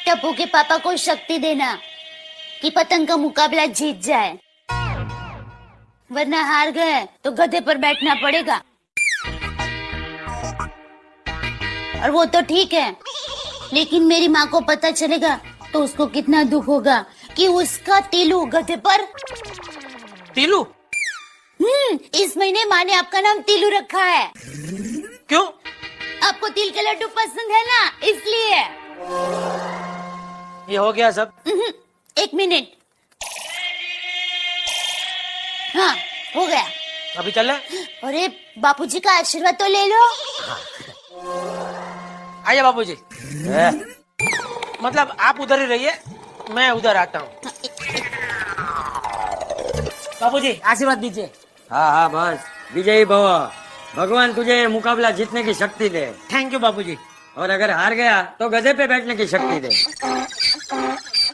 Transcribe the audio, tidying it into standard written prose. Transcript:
टप्पू के पापा को शक्ति देना कि पतंग का मुकाबला जीत जाए, वरना हार गए तो गधे पर बैठना पड़ेगा। और वो तो ठीक है, लेकिन मेरी माँ को पता चलेगा तो उसको कितना दुख होगा कि उसका तीलू गधे पर। तीलू? इस महीने माँ ने आपका नाम तीलू रखा है। क्यों? आपको तिल के लड्डू पसंद है ना, इसलिए। ये हो गया सब? एक मिनट। हाँ, हो गया। अभी चले? अरे बापूजी का आशीर्वाद तो ले लो। आइए बाबूजी। मतलब आप उधर ही रहिए, मैं उधर आता हूँ। बाबूजी आशीर्वाद दीजिए। हाँ हाँ बस, विजयी भव। भगवान तुझे ये मुकाबला जीतने की शक्ति दे। थैंक यू बाबूजी। और अगर हार गया तो गधे पे बैठने की शक्ति दे।